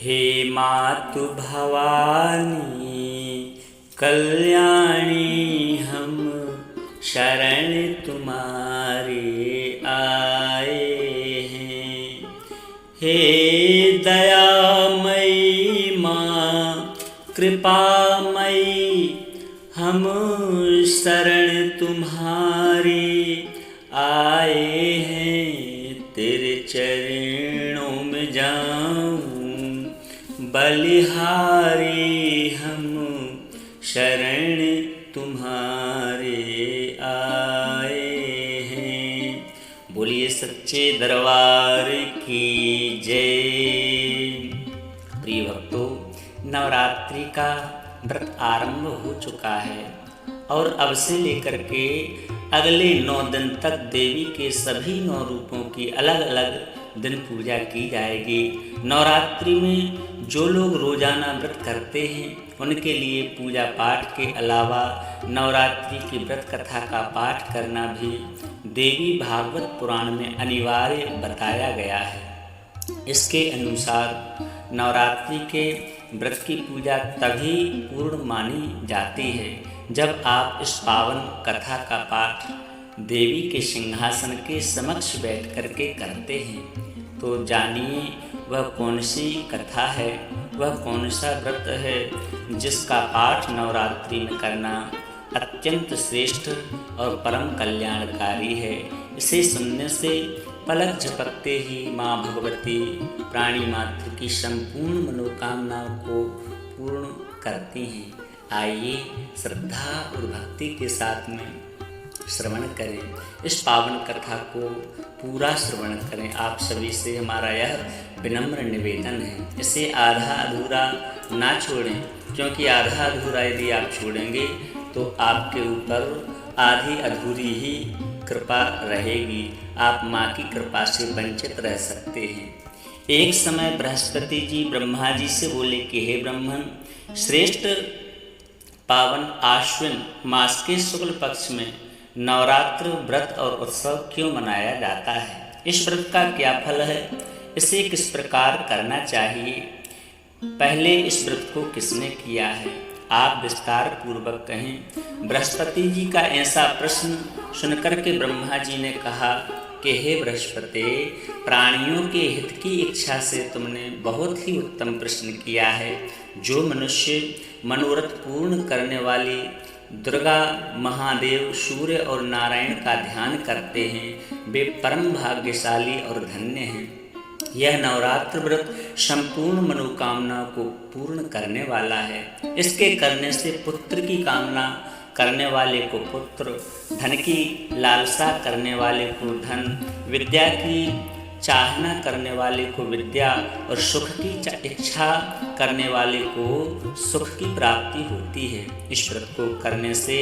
हे मातु भवानी कल्याणी, हम शरण तुम्हारे आए हैं। हे दयामयी माँ कृपामयी, हम शरण तुम्हारे आए हैं। तेरे चरणों में जाऊं बलिहारी, हम शरण तुम्हारे आए हैं। बोलिए सच्चे दरबार की जय। प्रिय भक्तों, नवरात्रि का व्रत आरंभ हो चुका है और अब से लेकर के अगले 9 दिन तक देवी के सभी 9 रूपों की अलग अलग दिन पूजा की जाएगी। नवरात्रि में जो लोग रोजाना व्रत करते हैं उनके लिए पूजा पाठ के अलावा नवरात्रि की व्रत कथा का पाठ करना भी देवी भागवत पुराण में अनिवार्य बताया गया है। इसके अनुसार नवरात्रि के व्रत की पूजा तभी पूर्ण मानी जाती है जब आप इस पावन कथा का पाठ देवी के सिंहासन के समक्ष बैठ करके करते हैं। तो जानिए वह कौन सी कथा है, वह कौन सा व्रत है जिसका पाठ नवरात्रि में करना अत्यंत श्रेष्ठ और परम कल्याणकारी है। इसे सुनने से पलक झपकते ही माँ भगवती प्राणी मात्र की संपूर्ण मनोकामनाओं को पूर्ण करती हैं। आइए श्रद्धा और भक्ति के साथ में श्रवण करें, इस पावन कथा को पूरा श्रवण करें। आप सभी से हमारा यह विनम्र निवेदन है, इसे आधा अधूरा ना छोड़ें, क्योंकि आधा अधूरा यदि आप छोड़ेंगे तो आपके ऊपर आधी अधूरी ही कृपा रहेगी। आप माँ की कृपा से वंचित रह सकते हैं। एक समय बृहस्पति जी ब्रह्मा जी से बोले कि हे ब्रह्मन, श्रेष्ठ पावन आश्विन मास के शुक्ल पक्ष में नवरात्र व्रत और उत्सव क्यों मनाया जाता है? इस व्रत का क्या फल है? इसे किस प्रकार करना चाहिए? पहले इस व्रत को किसने किया है? आप विस्तार पूर्वक कहें। बृहस्पति जी का ऐसा प्रश्न सुनकर के ब्रह्मा जी ने कहा कि हे बृहस्पति, प्राणियों के हित की इच्छा से तुमने बहुत ही उत्तम प्रश्न किया है। जो मनुष्य मनोरथ पूर्ण करने वाली दुर्गा, महादेव, सूर्य और नारायण का ध्यान करते हैं वे परम भाग्यशाली और धन्य हैं। यह नवरात्र व्रत संपूर्ण मनोकामना को पूर्ण करने वाला है। इसके करने से पुत्र की कामना करने वाले को पुत्र, धन की लालसा करने वाले को धन, विद्या की चाहना करने वाले को विद्या और सुख की इच्छा करने वाले को सुख की प्राप्ति होती है। इस व्रत को करने से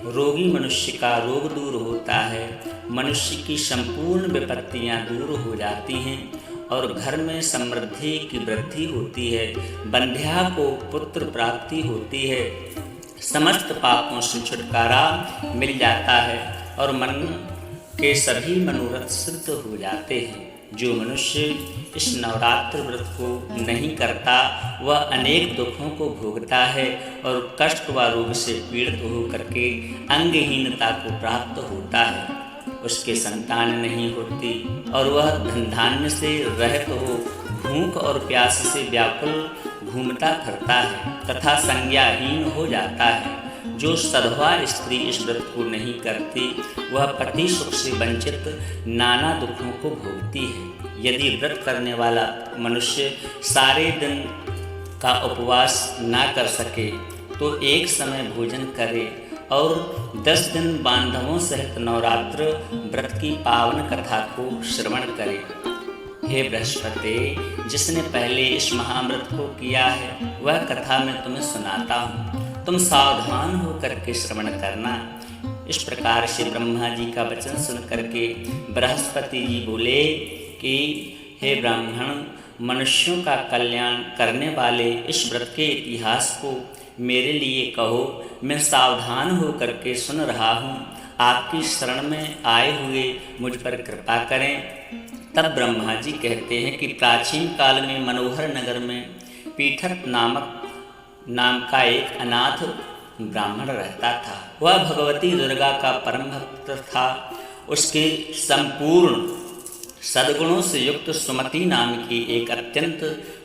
रोगी मनुष्य का रोग दूर होता है, मनुष्य की संपूर्ण विपत्तियां दूर हो जाती हैं और घर में समृद्धि की वृद्धि होती है। बंध्या को पुत्र प्राप्ति होती है, समस्त पापों से छुटकारा मिल जाता है और मन के सभी मनोरथ सिद्ध हो जाते हैं। जो मनुष्य इस नवरात्र व्रत को नहीं करता वह अनेक दुखों को भोगता है और कष्ट व रोग से पीड़ित होकर के अंगहीनता को प्राप्त होता है। उसके संतान नहीं होती और वह धन धान्य से रहित हो भूख और प्यास से व्याकुल घूमता फिरता है तथा संज्ञाहीन हो जाता है। जो सधवा स्त्री इस व्रत को नहीं करती वह पति सुख से वंचित नाना दुखों को भोगती है। यदि व्रत करने वाला मनुष्य सारे दिन का उपवास ना कर सके तो एक समय भोजन करे और 10 दिन बांधवों सहित नवरात्र व्रत की पावन कथा को श्रवण करे। हे बृहस्पति, जिसने पहले इस महाव्रत को किया है वह कथा मैं तुम्हें सुनाता हूँ, तुम सावधान होकर के श्रवण करना। इस प्रकार से ब्रह्मा जी का वचन सुन करके बृहस्पति जी बोले कि हे ब्राह्मण, मनुष्यों का कल्याण करने वाले इस व्रत के इतिहास को मेरे लिए कहो, मैं सावधान होकर के सुन रहा हूँ। आपकी शरण में आए हुए मुझ पर कृपा करें। तब ब्रह्मा जी कहते हैं कि प्राचीन काल में मनोहर नगर में पीठक नाम का एक अनाथ ब्राह्मण रहता था। वह भगवती दुर्गा का परम भक्त था। उसके संपूर्ण सद्गुणों से युक्त सुमति नाम की एक अत्यंत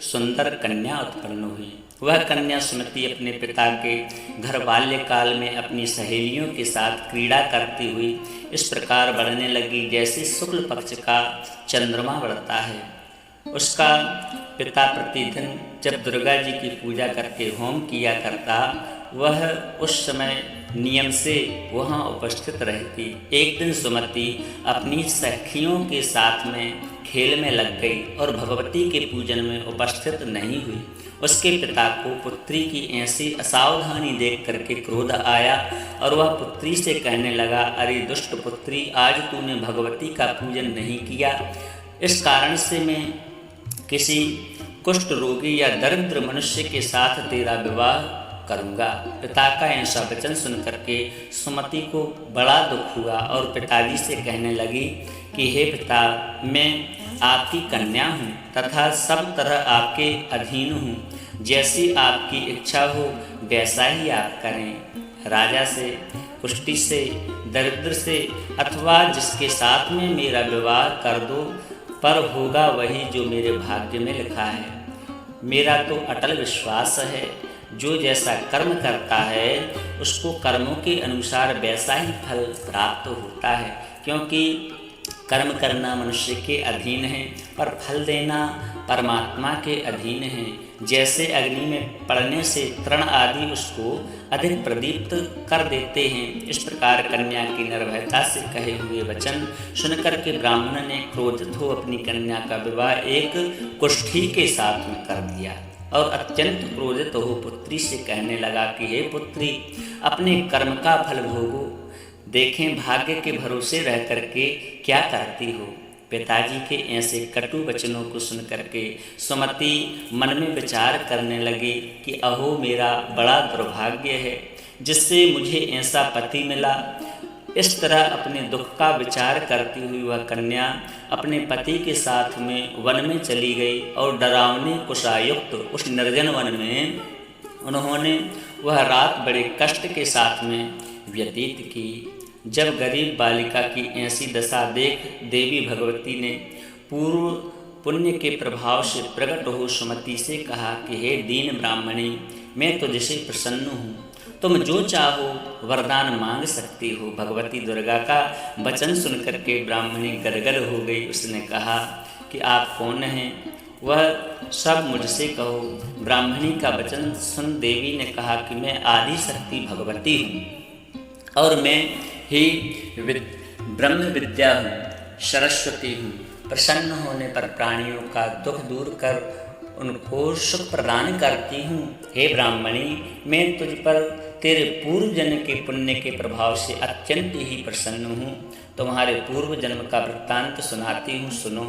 सुंदर कन्या उत्पन्न हुई। वह कन्या सुमति अपने पिता के घर बाल्यकाल में अपनी सहेलियों के साथ क्रीड़ा करती हुई इस प्रकार बढ़ने लगी जैसे शुक्ल पक्ष का चंद्रमा बढ़ता है। उसका पिता प्रतिदिन जब दुर्गा जी की पूजा करके होम किया करता, वह उस समय नियम से वहाँ उपस्थित रहती। एक दिन सुमति अपनी सखियों के साथ में खेल में लग गई और भगवती के पूजन में उपस्थित नहीं हुई। उसके पिता को पुत्री की ऐसी असावधानी देख करके क्रोध आया और वह पुत्री से कहने लगा, अरे दुष्ट पुत्री, आज तूने भगवती का पूजन नहीं किया, इस कारण से मैं किसी कुष्ठ रोगी या दरिद्र मनुष्य के साथ तेरा विवाह करूँगा। पिता का ऐसा वचन सुन करके सुमति को बड़ा दुख हुआ और पिताजी से कहने लगी कि हे पिता, मैं आपकी कन्या हूँ तथा सब तरह आपके अधीन हूँ। जैसी आपकी इच्छा हो वैसा ही आप करें। राजा से, कुष्ठी से, दरिद्र से अथवा जिसके साथ में मेरा विवाह कर दो, पर होगा वही जो मेरे भाग्य में लिखा है। मेरा तो अटल विश्वास है, जो जैसा कर्म करता है उसको कर्मों के अनुसार वैसा ही फल प्राप्त होता है। क्योंकि कर्म करना मनुष्य के अधीन है पर फल देना परमात्मा के अधीन है। जैसे अग्नि में पड़ने से तृण आदि उसको अधिक प्रदीप्त कर देते हैं, इस प्रकार कन्या की निर्भयता से कहे हुए वचन सुनकर के ब्राह्मण ने क्रोधित हो अपनी कन्या का विवाह एक कुष्ठी के साथ में कर दिया और अत्यंत क्रोधित हो पुत्री से कहने लगा कि हे पुत्री, अपने कर्म का फल भोगो, देखें भाग्य के भरोसे रह करके क्या करती हो। पिताजी के ऐसे कटु वचनों को सुन करके सुमति मन में विचार करने लगी कि अहो मेरा बड़ा दुर्भाग्य है जिससे मुझे ऐसा पति मिला। इस तरह अपने दुख का विचार करती हुई वह कन्या अपने पति के साथ में वन में चली गई और डरावने कुशायुक्त उस निर्जन वन में उन्होंने वह रात बड़े कष्ट के साथ में व्यतीत की। जब गरीब बालिका की ऐसी दशा देख देवी भगवती ने पूर्व पुण्य के प्रभाव से प्रकट हो सुमति से कहा कि हे दीन ब्राह्मणी, मैं तुझसे प्रसन्न हूँ, तुम जो चाहो वरदान मांग सकती हो। भगवती दुर्गा का वचन सुनकर के ब्राह्मणी गदगद हो गई। उसने कहा कि आप कौन हैं, वह सब मुझसे कहो। ब्राह्मणी का वचन सुन देवी ने कहा कि मैं आदि शक्ति भगवती हूँ और मैं ही ब्रह्म विद्या हूँ, सरस्वती हूँ। प्रसन्न होने पर प्राणियों का दुख दूर कर उनको सुख प्रदान करती हूँ। हे ब्राह्मणी, मैं तुझ पर तेरे पूर्व जन्म के पुण्य के प्रभाव से अत्यंत ही प्रसन्न हूँ। तुम्हारे पूर्व जन्म का वृत्तांत सुनाती हूँ, सुनो।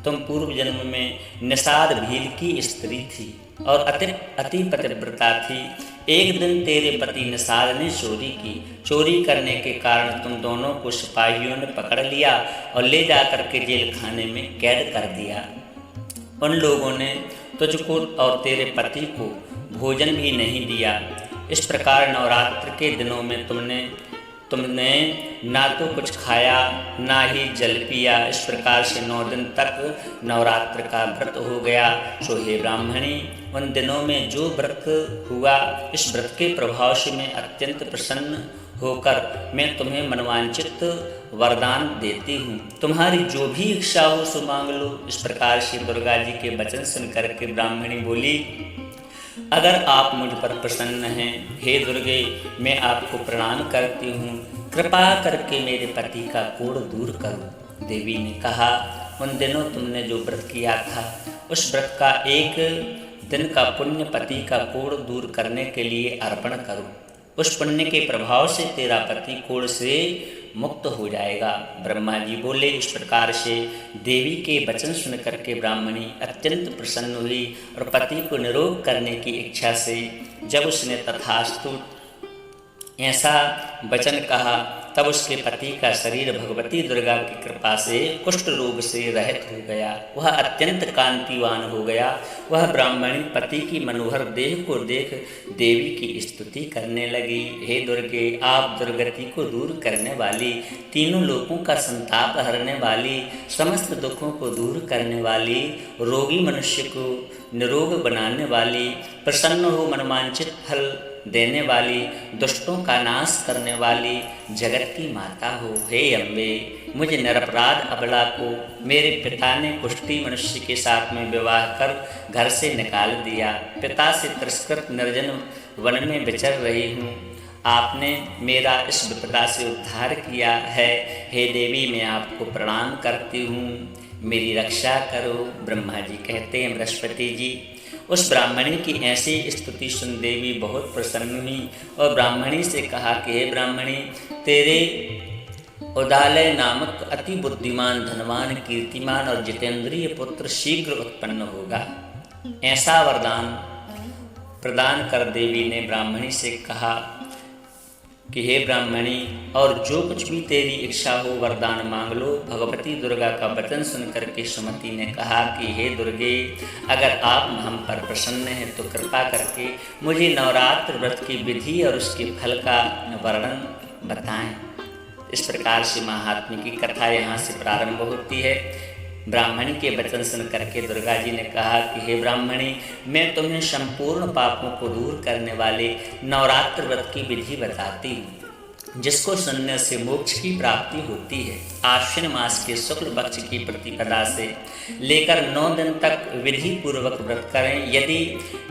तुम पूर्व जन्म में निषाद भील की स्त्री थी और अति पतिव्रता थी। एक दिन तेरे पति निषाद ने चोरी की। चोरी करने के कारण तुम दोनों को सिपाहियों ने पकड़ लिया और ले जाकर के जेल खाने में कैद कर दिया। उन लोगों ने तुझको और तेरे पति को भोजन भी नहीं दिया। इस प्रकार नवरात्र के दिनों में तुमने ना तो कुछ खाया ना ही जल पिया। इस प्रकार से 9 दिन तक नवरात्र का व्रत हो गया। सो हे ब्राह्मणी, उन दिनों में जो व्रत हुआ, इस व्रत के प्रभाव से मैं अत्यंत प्रसन्न होकर मैं तुम्हें मनवांचित वरदान देती हूँ। तुम्हारी जो भी इच्छा हो सो मांग लो। इस प्रकार से दुर्गा जी के वचन सुन करके ब्राह्मणी बोली, अगर आप मुझ पर प्रसन्न हैं, हे दुर्गे, मैं आपको प्रणाम करती हूँ। कृपा करके मेरे पति का कोढ़ दूर करो। देवी ने कहा, उन दिनों तुमने जो व्रत किया था उस व्रत का एक दिन का पुण्य पति का कोढ़ दूर करने के लिए अर्पण करो। उस पुण्य के प्रभाव से तेरा पति कोढ़ से मुक्त हो जाएगा। ब्रह्मा जी बोले। इस प्रकार से देवी के वचन सुन करके ब्राह्मणी अत्यंत प्रसन्न हुई और पति को निरोग करने की इच्छा से जब उसने तथास्तु ऐसा वचन कहा तब उसके पति का शरीर भगवती दुर्गा की कृपा से कुष्ठ रोग से रहित हो गया। वह अत्यंत कांतिवान हो गया। वह ब्राह्मणी पति की मनोहर देह को देख देवी की स्तुति करने लगी। हे दुर्गे, आप दुर्गति को दूर करने वाली, तीनों लोकों का संताप हरने वाली, समस्त दुखों को दूर करने वाली, रोगी मनुष्य को निरोग बनाने वाली, प्रसन्न हो मनवांछित फल देने वाली, दुष्टों का नाश करने वाली, जगत की माता हो। हे अम्बे, मुझे निरपराध अबला को मेरे पिता ने कुष्ठी मनुष्य के साथ में विवाह कर घर से निकाल दिया। पिता से तिरस्कृत निर्जन वन में विचर रही हूँ। आपने मेरा इस विपदा से उद्धार किया है। हे देवी, मैं आपको प्रणाम करती हूँ, मेरी रक्षा करो। ब्रह्मा जी कहते हैं, बृहस्पति जी, उस ब्राह्मणी की ऐसी स्तुति सुन देवी बहुत प्रसन्न हुई और ब्राह्मणी से कहा कि हे ब्राह्मणी, तेरे उदालय नामक अति बुद्धिमान, धनवान, कीर्तिमान और जितेंद्रिय पुत्र शीघ्र उत्पन्न होगा। ऐसा वरदान प्रदान कर देवी ने ब्राह्मणी से कहा कि हे ब्राह्मणी, और जो कुछ भी तेरी इच्छा हो वरदान मांग लो। भगवती दुर्गा का वचन सुनकर के सुमति ने कहा कि हे दुर्गे, अगर आप हम पर प्रसन्न हैं तो कृपा करके मुझे नवरात्र व्रत की विधि और उसके फल का वर्णन बताएं। इस प्रकार से महात्म्य की कथा यहाँ से प्रारंभ होती है। ब्राह्मणी के वचन सुन करके दुर्गा जी ने कहा कि हे ब्राह्मणी, मैं तुम्हें संपूर्ण पापों को दूर करने वाले नवरात्र व्रत की विधि बताती हूँ, जिसको सुनने से मोक्ष की प्राप्ति होती है। आश्विन मास के शुक्ल पक्ष की प्रतिपदा से लेकर 9 दिन तक विधि पूर्वक व्रत करें। यदि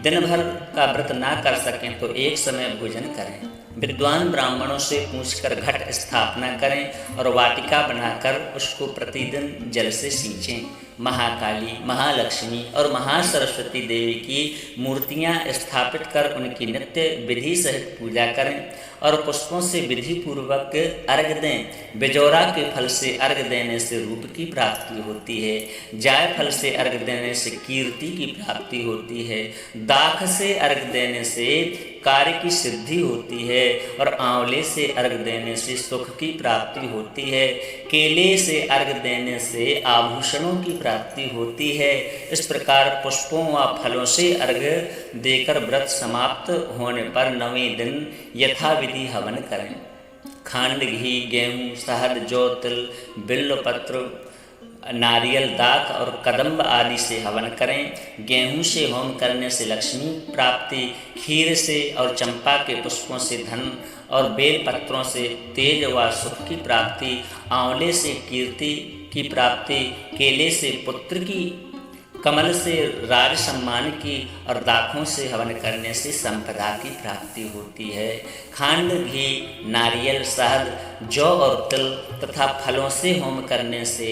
दिन भर का व्रत ना कर सकें तो एक समय भोजन करें। विद्वान ब्राह्मणों से पूछकर घट स्थापना करें और वाटिका बनाकर उसको प्रतिदिन जल से सींचें। महाकाली, महालक्ष्मी और महासरस्वती देवी की मूर्तियां स्थापित कर उनकी नित्य विधि सहित पूजा करें और पुष्पों से विधि पूर्वक अर्घ्य दें। बिजौरा के फल से अर्घ्य देने से रूप की प्राप्ति होती है। जाय फल से अर्घ्य देने से कीर्ति की प्राप्ति होती है। दाख से अर्घ्य देने से कार्य की सिद्धि होती है और आंवले से अर्घ्य देने से सुख की प्राप्ति होती है। केले से अर्घ्य देने से आभूषणों की प्राप्ति होती है। इस प्रकार पुष्पों व फलों से अर्घ्य देकर व्रत समाप्त होने पर 9वें दिन यथाविधि हवन करें। खांड, घी, गेहूँ, शहद, जौ, तिल, बिल्वपत्र, नारियल, दाख और कदम्ब आदि से हवन करें। गेहूं से होम करने से लक्ष्मी प्राप्ति, खीर से और चंपा के पुष्पों से धन और बेल पत्रों से तेज व सुख की प्राप्ति, आंवले से कीर्ति की प्राप्ति, केले से पुत्र की, कमल से राज सम्मान की और दाखों से हवन करने से संपदा की प्राप्ति होती है। खांड, घी, नारियल, शहद, जौ और तिल तथा फलों से होम करने से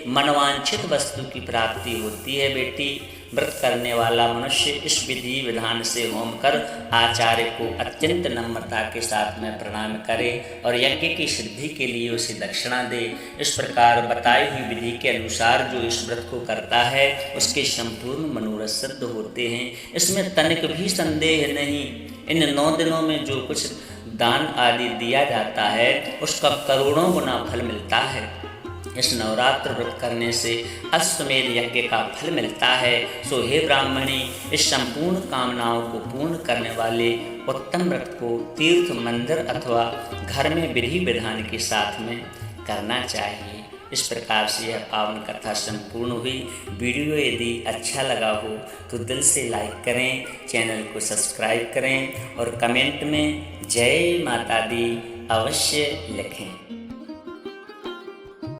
मनवांछित वस्तु की प्राप्ति होती है। बेटी, व्रत करने वाला मनुष्य इस विधि विधान से होम कर आचार्य को अत्यंत नम्रता के साथ में प्रणाम करे और यज्ञ की सिद्धि के लिए उसे दक्षिणा दे। इस प्रकार बताई हुई विधि के अनुसार जो इस व्रत को करता है उसके संपूर्ण मनोरथ सिद्ध होते हैं। इसमें तनिक भी संदेह नहीं। इन 9 दिनों में जो कुछ दान आदि दिया जाता है उसका करोड़ों गुना फल मिलता है। इस नवरात्र व्रत करने से अश्वमेध यज्ञ का फल मिलता है। सो हे ब्राह्मणी, इस संपूर्ण कामनाओं को पूर्ण करने वाले उत्तम व्रत को तीर्थ, मंदिर अथवा घर में विधि विधान के साथ में करना चाहिए। इस प्रकार से यह पावन कथा संपूर्ण हुई। वीडियो यदि अच्छा लगा हो तो दिल से लाइक करें, चैनल को सब्सक्राइब करें और कमेंट में जय माता दी अवश्य लिखें।